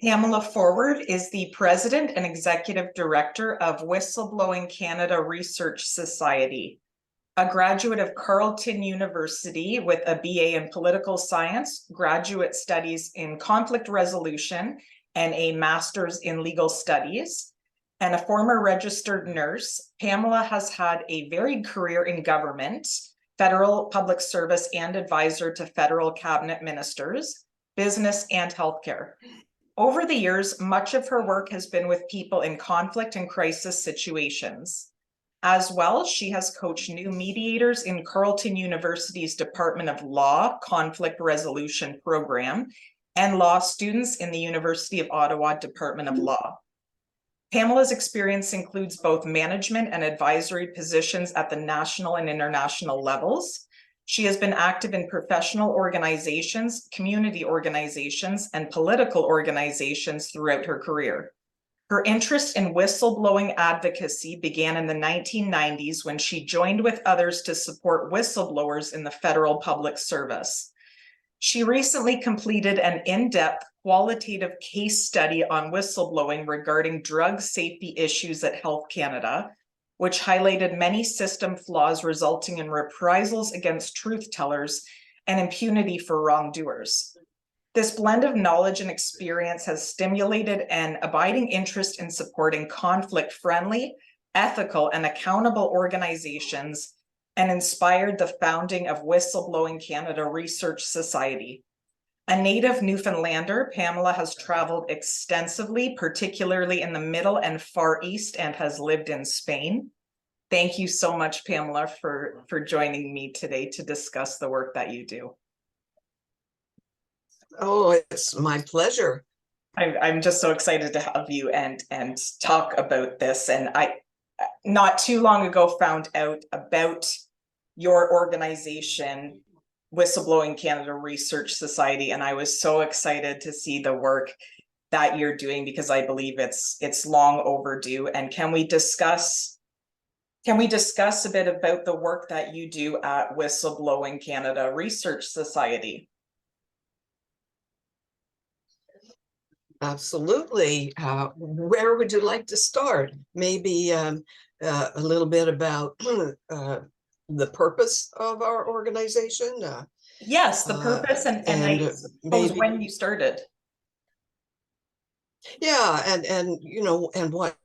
Pamela Forward is the President and Executive Director of Whistleblowing Canada Research Society. A graduate of Carleton University with a BA in Political Science, graduate studies in conflict resolution, and a master's in legal studies, and a former registered nurse, Pamela has had a varied career in government, federal public service, and advisor to federal cabinet ministers, business, and healthcare. Over the years, much of her work has been with people in conflict and crisis situations. As well, she has coached new mediators in Carleton University's Department of Law Conflict Resolution Program and law students in the University of Ottawa Department of Law. Pamela's experience includes both management and advisory positions at the national and international levels. She has been active in professional organizations, community organizations, and political organizations throughout her career. Her interest in whistleblowing advocacy began in the 1990s when she joined with others to support whistleblowers in the federal public service. She recently completed an in-depth qualitative case study on whistleblowing regarding drug safety issues at Health Canada, which highlighted many system flaws resulting in reprisals against truth tellers and impunity for wrongdoers. This blend of knowledge and experience has stimulated an abiding interest in supporting conflict-friendly, ethical, and accountable organizations and inspired the founding of Whistleblowing Canada Research Society. A native Newfoundlander, Pamela has traveled extensively, particularly in the Middle and Far East, and has lived in Spain. Thank you so much, Pamela, for joining me today to discuss the work that you do. Oh, it's my pleasure. I'm just so excited to have you and talk about this. And I, not too long ago, found out about your organization, Whistleblowing Canada Research Society, and I was so excited to see the work that you're doing because I believe it's long overdue. And can we discuss a bit about the work that you do at Whistleblowing Canada Research Society? Absolutely. Where would you like to start? Maybe a little bit about the purpose of our organization? Yes, the purpose and I suppose when you started. Yeah, and you know, and what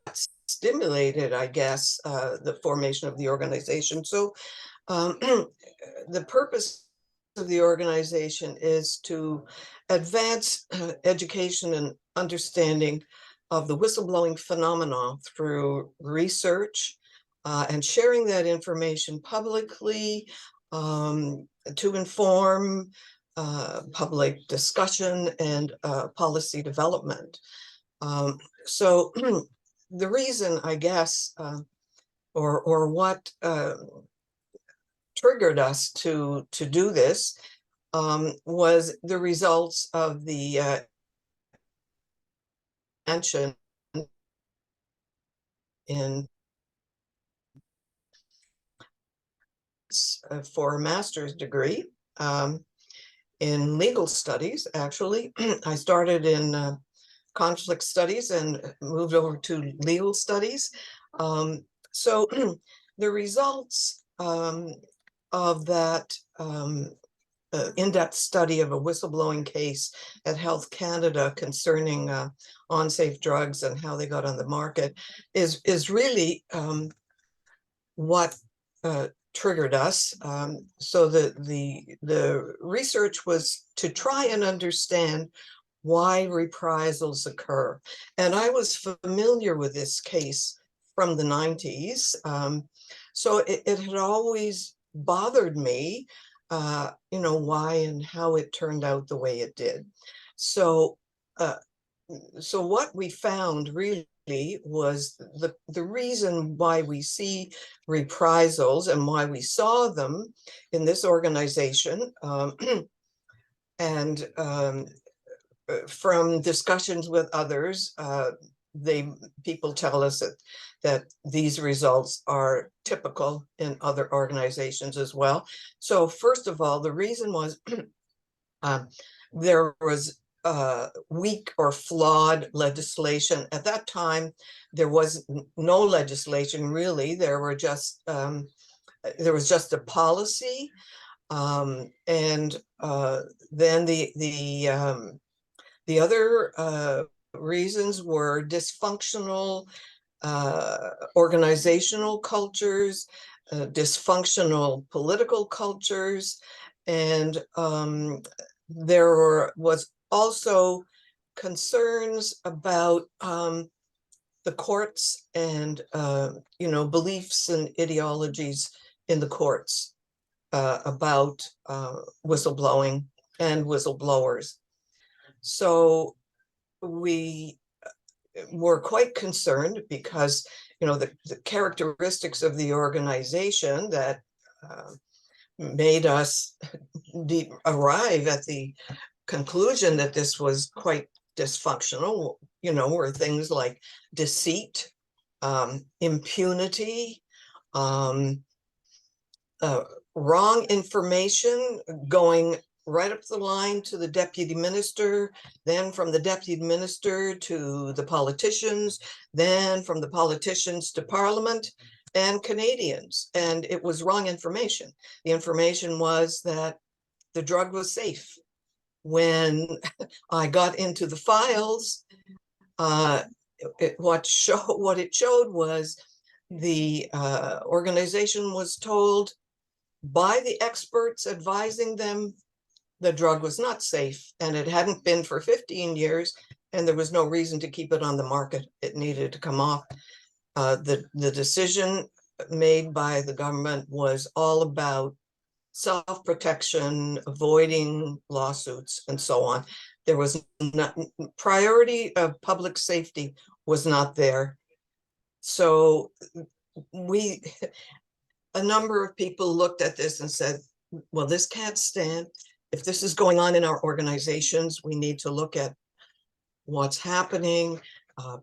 stimulated, I guess, the formation of the organization. So the purpose of the organization is to advance education and understanding of the whistleblowing phenomenon through research and sharing that information publicly to inform public discussion and policy development. So the reason, I guess, or what triggered us to do this was the results of the mention in for a master's degree in legal studies. Actually, I started in conflict studies and moved over to legal studies. So the results of that in-depth study of a whistleblowing case at Health Canada concerning unsafe drugs and how they got on the market is really what triggered us. So the research was to try and understand why reprisals occur. And I was familiar with this case from the 90s. So it had always bothered me, you know, why and how it turned out the way it did. So, so what we found really was the reason why we see reprisals and why we saw them in this organization. And from discussions with others, people tell us that these results are typical in other organizations as well. So first of all, the reason was Um, there was weak or flawed legislation. At that time, there was no legislation really. There was just a policy, and then the other reasons were dysfunctional organizational cultures, dysfunctional political cultures, and there was also concerns about the courts and beliefs and ideologies in the courts about whistleblowing and whistleblowers. So we were quite concerned because the characteristics of the organization that made us arrive at the conclusion that this was quite dysfunctional, were things like deceit, impunity, wrong information going right up the line to the deputy minister, then from the deputy minister to the politicians, then from the politicians to Parliament and Canadians. And it was wrong information. The information was that the drug was safe. When I got into the files, what it showed was the organization was told by the experts advising them the drug was not safe, and it hadn't been for 15 years, and there was no reason to keep it on the market. It needed to come off. The decision made by the government was all about self-protection, avoiding lawsuits, and so on. There was not priority of public safety was not there. So a number of people looked at this and said, well, this can't stand. If this is going on in our organizations, we need to look at what's happening.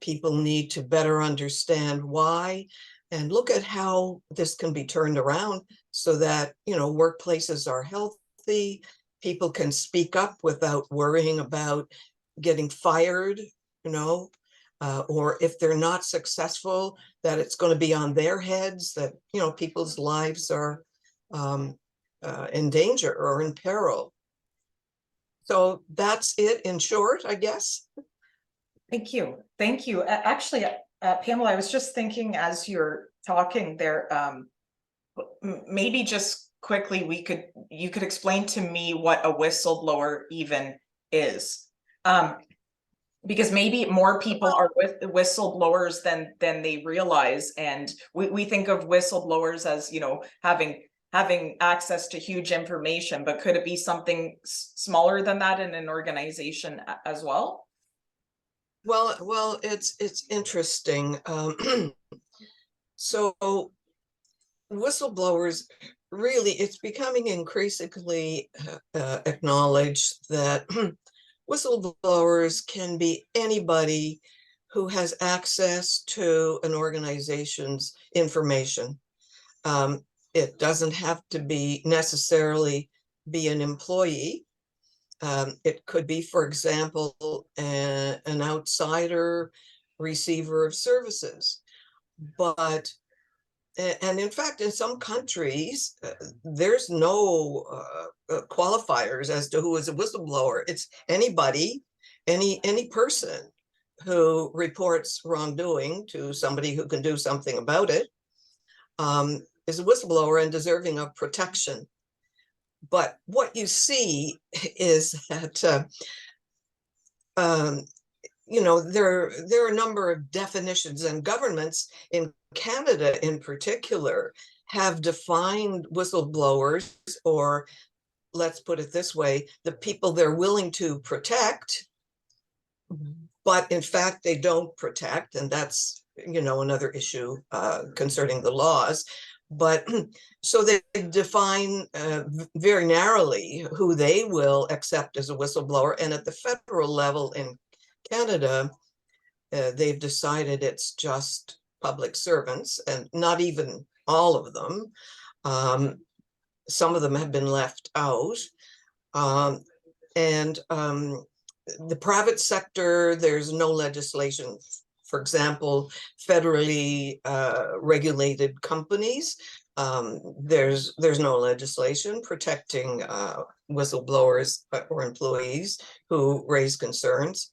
People need to better understand why and look at how this can be turned around so that, workplaces are healthy. People can speak up without worrying about getting fired, or if they're not successful, that it's going to be on their heads, that, people's lives are in danger or in peril. So that's it in short, I guess. Thank you. Thank you. Actually, Pamela, I was just thinking as you're talking there, maybe just quickly, you could explain to me what a whistleblower even is. Because maybe more people are with whistleblowers than they realize. And we think of whistleblowers as, having access to huge information, but could it be something smaller than that in an organization as well? Well, it's interesting. So whistleblowers, really, it's becoming increasingly acknowledged that whistleblowers can be anybody who has access to an organization's information. It doesn't have to be necessarily be an employee. It could be, for example, an outsider receiver of services. But, and in fact, in some countries, there's no qualifiers as to who is a whistleblower. It's anybody, any person who reports wrongdoing to somebody who can do something about it, is a whistleblower and deserving of protection. But what you see is that, there are a number of definitions, and governments in Canada in particular have defined whistleblowers, or let's put it this way, the people they're willing to protect, but in fact they don't protect, and that's another issue concerning the laws. But so they define very narrowly who they will accept as a whistleblower. And at the federal level in Canada, they've decided it's just public servants, and not even all of them. Some of them have been left out. And the private sector, there's no legislation. For example, federally regulated companies, there's no legislation protecting whistleblowers or employees who raise concerns.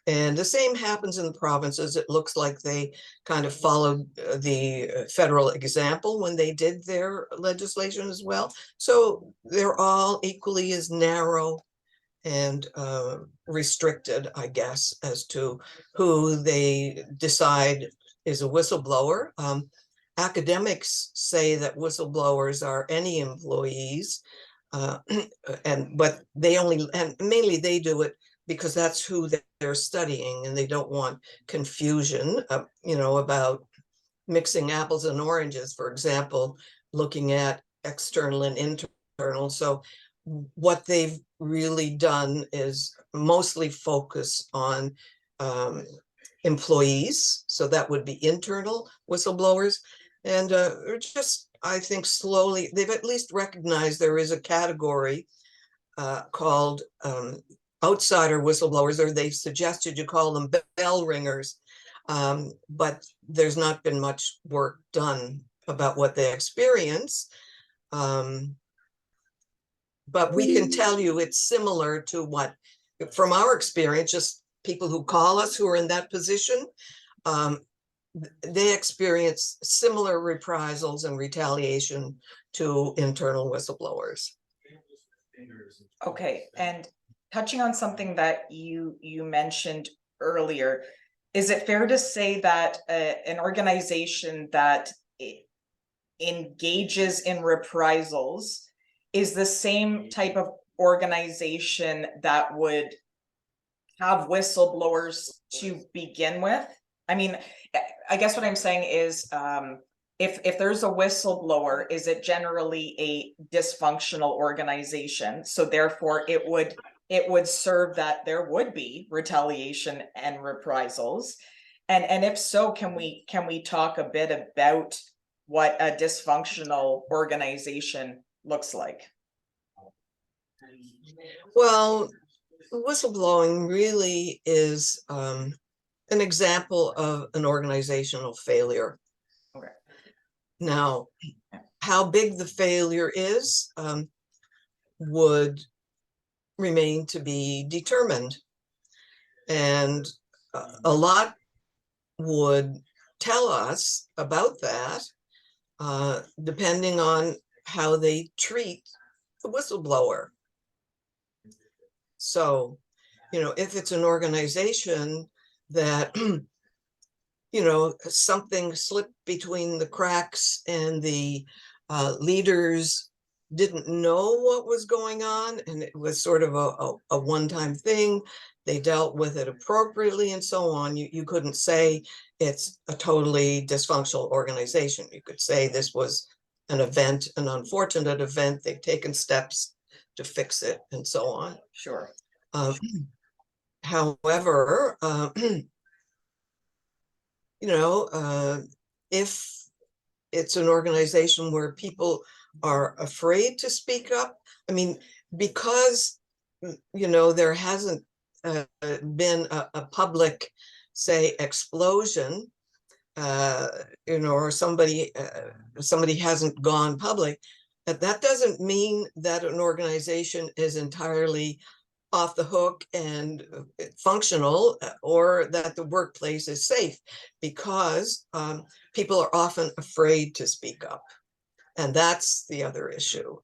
And the same happens in the provinces. It looks like they kind of followed the federal example when they did their legislation as well. So they're all equally as narrow and restricted, I guess, as to who they decide is a whistleblower. Academics say that whistleblowers are any employees, but they only, and mainly they do it because that's who they're studying, and they don't want confusion, about mixing apples and oranges, for example, looking at external and internal. So what they've really done is mostly focus on employees. So that would be internal whistleblowers. And just, I think slowly, they've at least recognized there is a category called outsider whistleblowers, or they've suggested you call them bell ringers. But there's not been much work done about what they experience. But we can tell you it's similar to what, from our experience, just people who call us who are in that position, they experience similar reprisals and retaliation to internal whistleblowers. Okay, and touching on something that you mentioned earlier, is it fair to say that an organization that engages in reprisals is the same type of organization that would have whistleblowers to begin with? I mean, I guess what I'm saying is, if there's a whistleblower, is it generally a dysfunctional organization? So therefore it would serve that there would be retaliation and reprisals. And if so, can we talk a bit about what a dysfunctional organization looks like? Well, whistleblowing really is an example of an organizational failure. Okay. Now, how big the failure is would remain to be determined. And a lot would tell us about that, depending on how they treat the whistleblower. So, if it's an organization that, something slipped between the cracks and the leaders didn't know what was going on, and it was sort of a one-time thing, they dealt with it appropriately and so on, you couldn't say it's a totally dysfunctional organization. You could say this was an event, an unfortunate event, they've taken steps to fix it and so on. Sure. However, if it's an organization where people are afraid to speak up, I mean, because, there hasn't been a public, say, explosion, or somebody hasn't gone public, that doesn't mean that an organization is entirely off the hook and functional, or that the workplace is safe, because people are often afraid to speak up. And that's the other issue.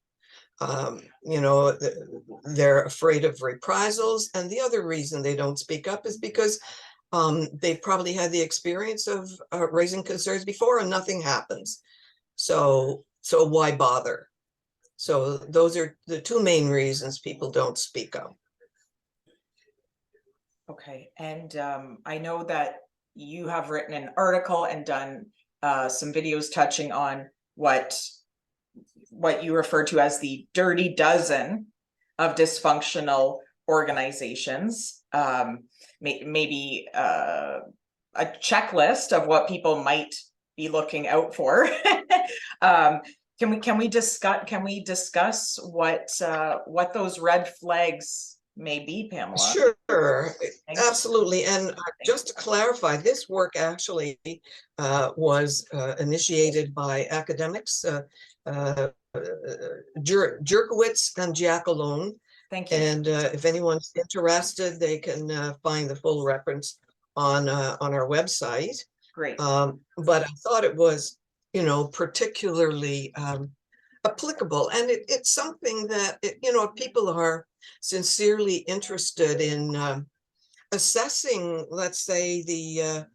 They're afraid of reprisals. And the other reason they don't speak up is because they've probably had the experience of raising concerns before and nothing happens. So why bother? So those are the two main reasons people don't speak up. Okay, and I know that you have written an article and done some videos touching on what you refer to as the dirty dozen of dysfunctional organizations. Maybe a checklist of what people might be looking out for. Can we discuss what those red flags may be, Pamela? Sure, Thank you. absolutely. And just to clarify, this work actually was initiated by academics, Jerkowitz and Giacalone. Thank you. And if anyone's interested, they can find the full reference on our website. Great. But I thought it was, particularly applicable, and it's something that if people are sincerely interested in assessing, let's say, the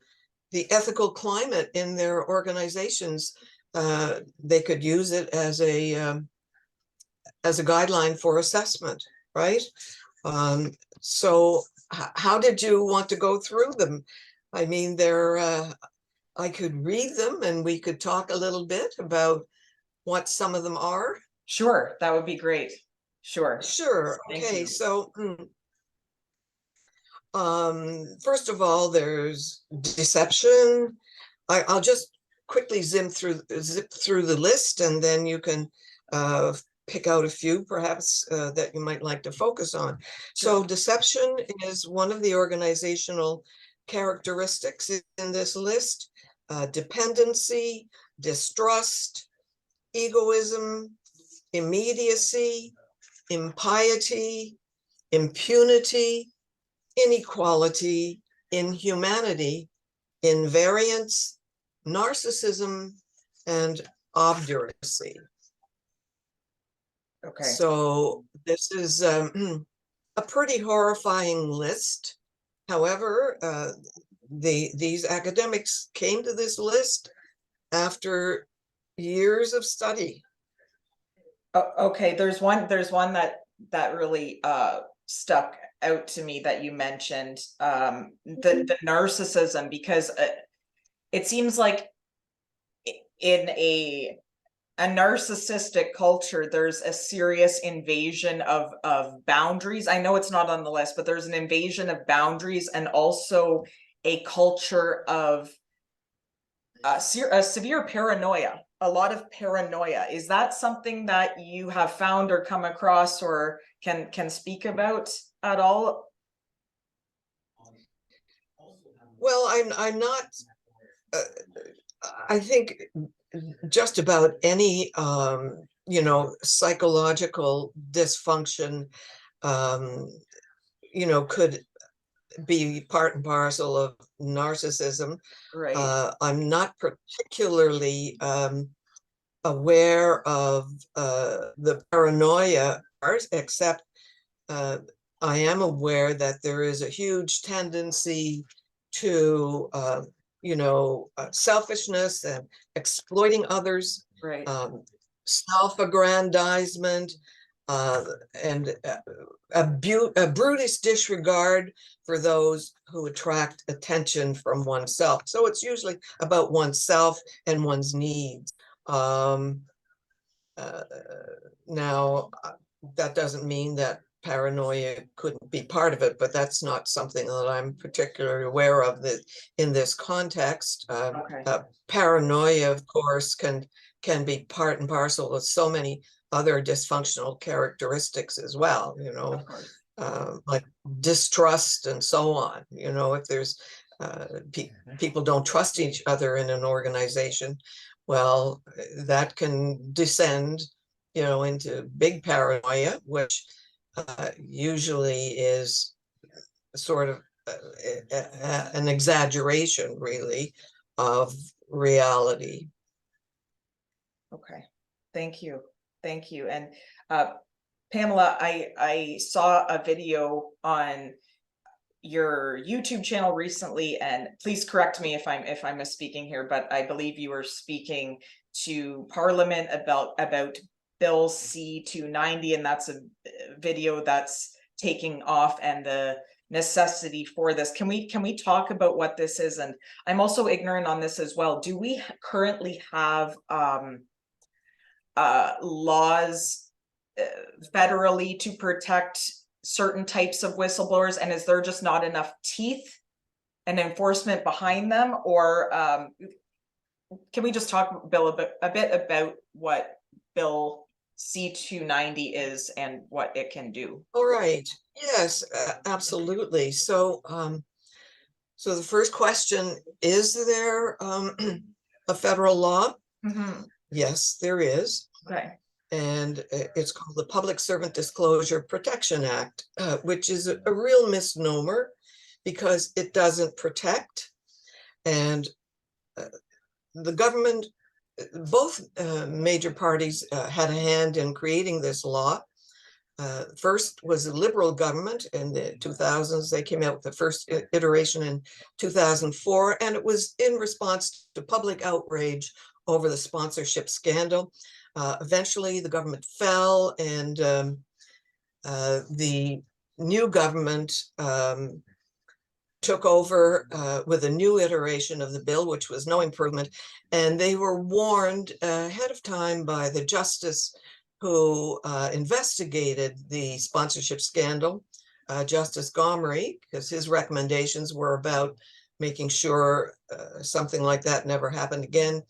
ethical climate in their organizations, they could use it as a guideline for assessment, right? So how did you want to go through them? I mean, I could read them and we could talk a little bit about what some of them are. Sure, that would be great. Sure. Sure. Thank Okay. you. So, first of all, there's deception. I'll just quickly zip through the list, and then you can pick out a few perhaps that you might like to focus on. So deception is one of the organizational characteristics in this list. Dependency, distrust, egoism, immediacy, impiety, impunity, inequality, inhumanity, invariance, narcissism, and obduracy. Okay. So this is a pretty horrifying list. However, these academics came to this list after years of study. Okay, there's one that really stuck out to me that you mentioned, the narcissism, because it seems like in a narcissistic culture, there's a serious invasion of boundaries. I know it's not on the list, but there's an invasion of boundaries, and also a culture of a severe paranoia, a lot of paranoia. Is that something that you have found or come across or can speak about at all? Well, I'm not, I think just about any, psychological dysfunction, could be part and parcel of narcissism. Right. I'm not particularly aware of the paranoia part, except I am aware that there is a huge tendency to, selfishness and exploiting others, Right. self-aggrandizement, and a brutish disregard for those who attract attention from oneself. So it's usually about oneself and one's needs. Now, that doesn't mean that paranoia couldn't be part of it, but that's not something that I'm particularly aware of that in this context. Okay. Paranoia, of course, can be part and parcel of so many other dysfunctional characteristics as well, like distrust and so on. If there's people don't trust each other in an organization, well, that can descend, into big paranoia, which usually is sort of an exaggeration, really, of reality. Okay. Thank you. Thank you. And Pamela, I saw a video on your YouTube channel recently, and please correct me if I'm misspeaking here, but I believe you were speaking to Parliament about Bill C-290, and that's a video that's taking off, and the necessity for this. Can we talk about what this is? And I'm also ignorant on this as well. Do we currently have laws federally to protect certain types of whistleblowers, and is there just not enough teeth and enforcement behind them? Or can we just talk, Bill, a bit about what Bill C-290 is and what it can do. All right. Yes, absolutely. So, so the first question, is there a federal law? Mhm. Yes, there is. Okay. And it's called the Public Servant Disclosure Protection Act, which is a real misnomer because it doesn't protect. And the government, both major parties had a hand in creating this law. First was a Liberal government in the 2000s. They came out with the first iteration in 2004, and it was in response to public outrage over the sponsorship scandal. Eventually, the government fell, and the new government took over with a new iteration of the bill, which was no improvement. And they were warned ahead of time by the justice who investigated the sponsorship scandal, Justice Gomery, because his recommendations were about making sure something like that never happened again.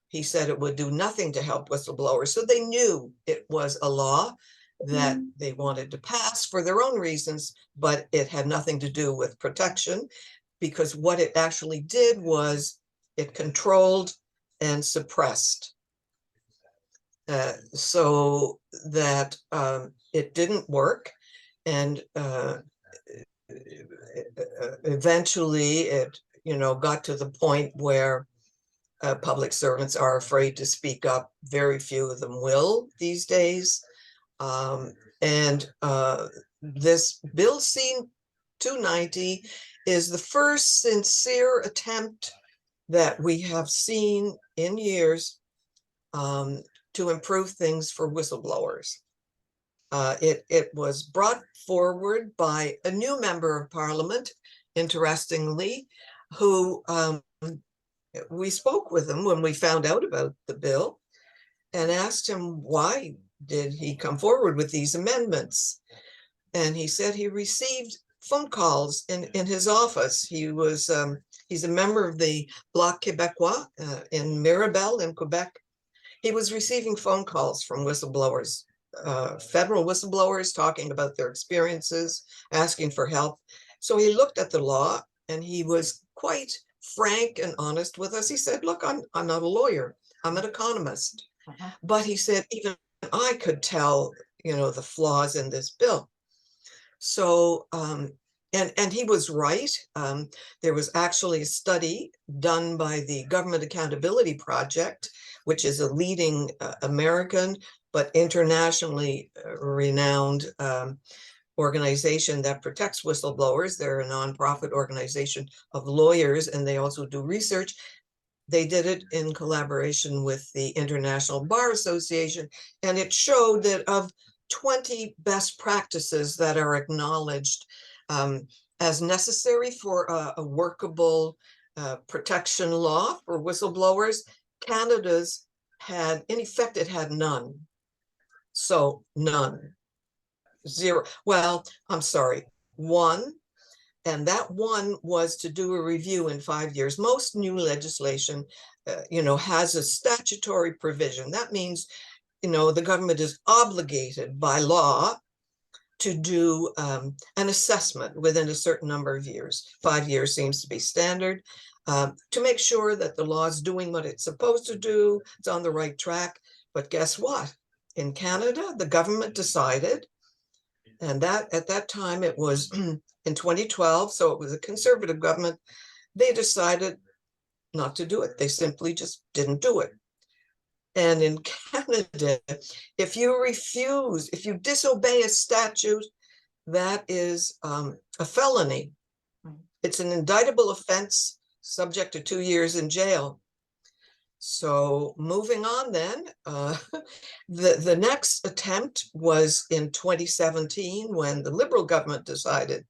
He said it would do nothing to help whistleblowers. So they knew it was a law that they wanted to pass for their own reasons, but it had nothing to do with protection, because what it actually did was it controlled and suppressed. So that it didn't work. And eventually it, got to the point where public servants are afraid to speak up. Very few of them will these days. And this Bill C-290 is the first sincere attempt that we have seen in years to improve things for whistleblowers. It was brought forward by a new member of Parliament, interestingly, who we spoke with him when we found out about the bill and asked him why did he come forward with these amendments. And he said he received phone calls in his office. He's a member of the Bloc Québécois in Mirabel in Quebec. He was receiving phone calls from whistleblowers, federal whistleblowers, talking about their experiences, asking for help. So he looked at the law and he was quite frank and honest with us. He said, look, I'm not a lawyer, I'm an economist. But he said, even I could tell, the flaws in this bill. So, and he was right. There was actually a study done by the Government Accountability Project, which is a leading American but internationally renowned organization that protects whistleblowers. They're a nonprofit organization of lawyers, and they also do research. They did it in collaboration with the International Bar Association, and it showed that of 20 best practices that are acknowledged as necessary for a workable protection law for whistleblowers, Canada's had, in effect, it had none. So none. Zero. Well, I'm sorry, one. And that one was to do a review in 5 years. Most new legislation, has a statutory provision. That means, the government is obligated by law to do an assessment within a certain number of years. 5 years seems to be standard, to make sure that the law is doing what it's supposed to do, it's on the right track. But guess what? In Canada, the government decided, and that at that time it was in 2012, so it was a conservative government, they decided not to do it. They simply just didn't do it. And in Canada, if you disobey a statute, that is a felony. It's an indictable offense subject to 2 years in jail. So moving on then, the next attempt was in 2017 when the Liberal government decided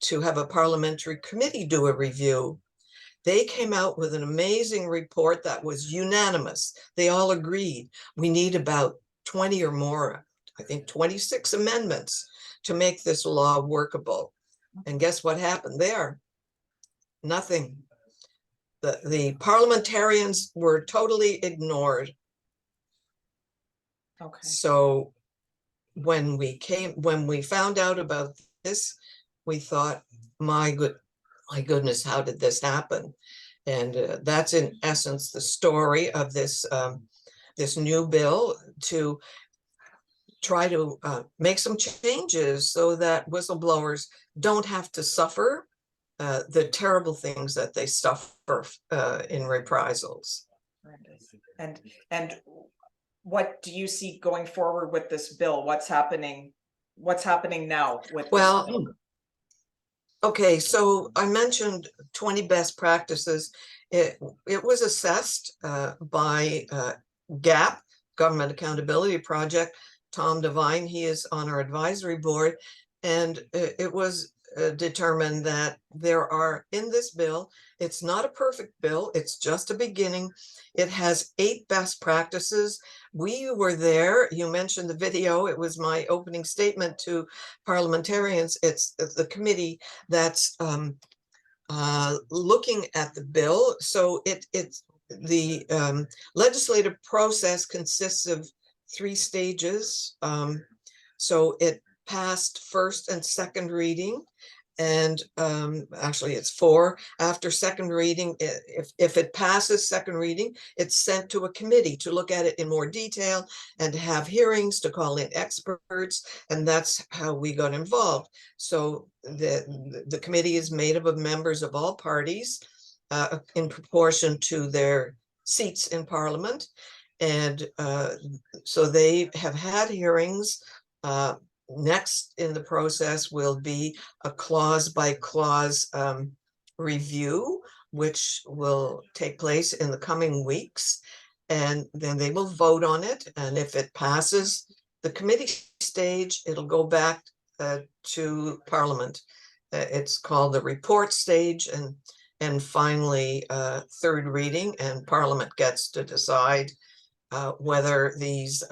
to have a parliamentary committee do a review. They came out with an amazing report that was unanimous. They all agreed we need about 20 or more, I think 26 amendments to make this law workable. And guess what happened there? Nothing. The parliamentarians were totally ignored. Okay. So when we found out about this, we thought, my goodness, how did this happen? And that's in essence the story of this new bill to try to make some changes so that whistleblowers don't have to suffer the terrible things that they suffer in reprisals. And what do you see going forward with this bill? What's happening? What's happening now with this Well, bill? okay, so I mentioned 20 best practices. It was assessed by GAP, Government Accountability Project. Tom Devine, he is on our advisory board, and it was determined that there are in this bill, it's not a perfect bill, it's just a beginning. It has 8 best practices. We were there. You mentioned the video. It was my opening statement to parliamentarians. It's the committee that's looking at the bill. So it's the legislative process consists of 3 stages. So it passed first and second reading, and actually it's 4. After second reading, if it passes second reading, it's sent to a committee to look at it in more detail and to have hearings, to call in experts, and that's how we got involved. So the committee is made up of members of all parties in proportion to their seats in Parliament, and so they have had hearings. Next in the process will be a clause by clause review, which will take place in the coming weeks. And then they will vote on it. And if it passes the committee stage, it'll go back to Parliament. It's called the report stage, and finally third reading, and Parliament gets to decide whether these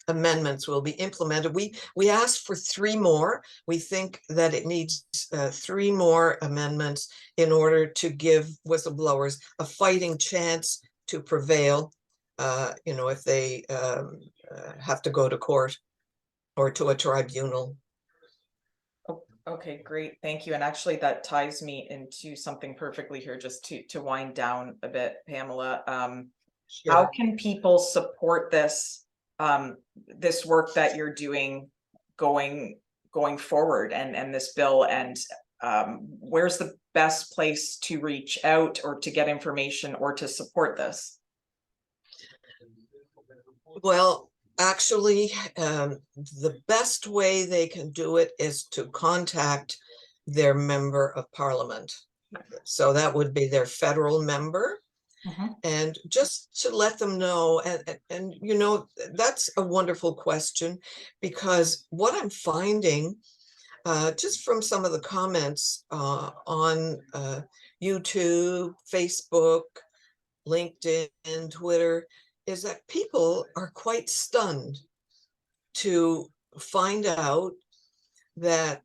amendments will be implemented. We asked for 3 more. We think that it needs 3 more amendments in order to give whistleblowers a fighting chance to prevail, if they have to go to court or to a tribunal. Okay, great. Thank you. And actually that ties me into something perfectly here, just to wind down a bit, Pamela. Sure. How can people support this this work that you're doing going forward, and this bill, and where's the best place to reach out or to get information or to support this? Well, actually, the best way they can do it is to contact their member of Parliament. So that would be their federal member. And just to let them know, and that's a wonderful question, because what I'm finding just from some of the comments on YouTube, Facebook, LinkedIn, Twitter, is that people are quite stunned to find out that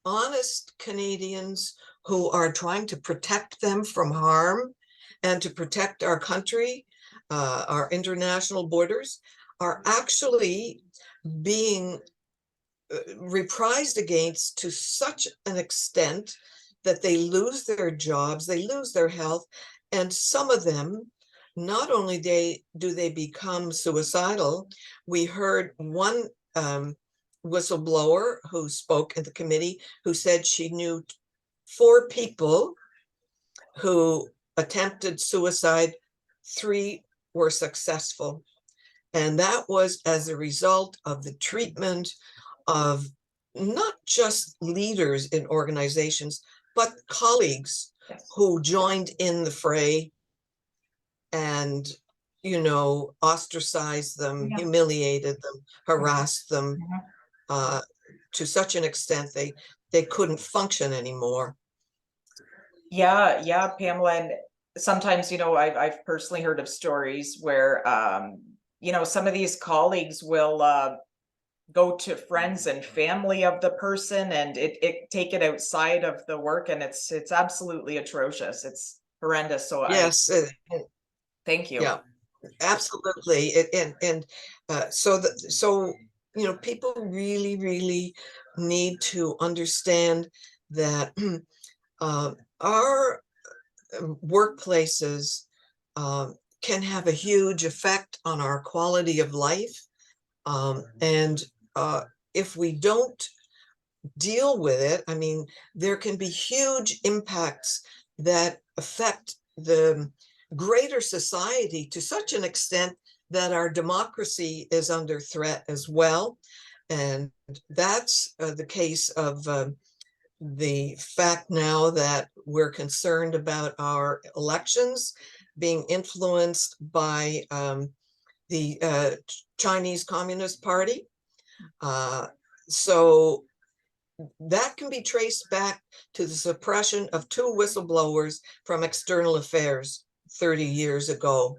honest Canadians who are trying to protect them from harm and to protect our country, our international borders, are actually being reprised against to such an extent that they lose their jobs, they lose their health, and some of them, not only do they become suicidal. We heard one whistleblower who spoke at the committee who said she knew 4 people who attempted suicide, 3 were successful. And that was as a result of the treatment of not just leaders in organizations, but colleagues who joined in the fray and, ostracized them, humiliated them, harassed them to such an extent they couldn't function anymore. Yeah, Pamela. And sometimes, I've personally heard of stories where, some of these colleagues will go to friends and family of the person, and it take it outside of the work, and it's absolutely atrocious. It's horrendous. So Yes. thank you. Yeah, absolutely. And so people really need to understand that our workplaces can have a huge effect on our quality of life. And if we don't deal with it, I mean, there can be huge impacts that affect the greater society to such an extent that our democracy is under threat as well. And that's the case of the fact now that we're concerned about our elections being influenced by the Chinese Communist Party. So that can be traced back to the suppression of 2 whistleblowers from external affairs 30 years ago.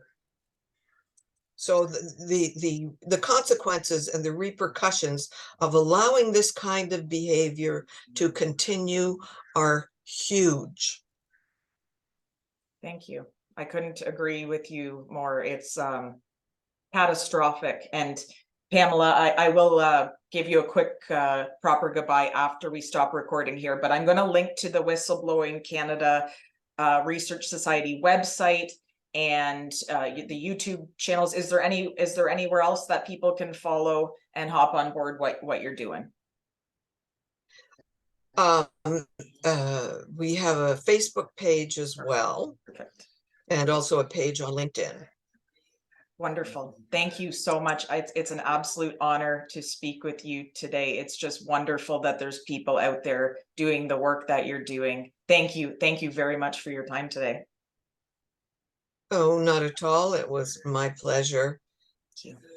So the consequences and the repercussions of allowing this kind of behavior to continue are huge. Thank you. I couldn't agree with you more. It's catastrophic. And Pamela, I will give you a quick proper goodbye after we stop recording here, but I'm going to link to the Whistleblowing Canada Research Society website and the YouTube channels. Is there anywhere else that people can follow and hop on board what you're doing? We have a Facebook page as well. Perfect. And also a page on LinkedIn. Wonderful. Thank you so much. It's an absolute honor to speak with you today. It's just wonderful that there's people out there doing the work that you're doing. Thank you. Thank you very much for your time today. Oh, not at all. It was my pleasure. Thank you.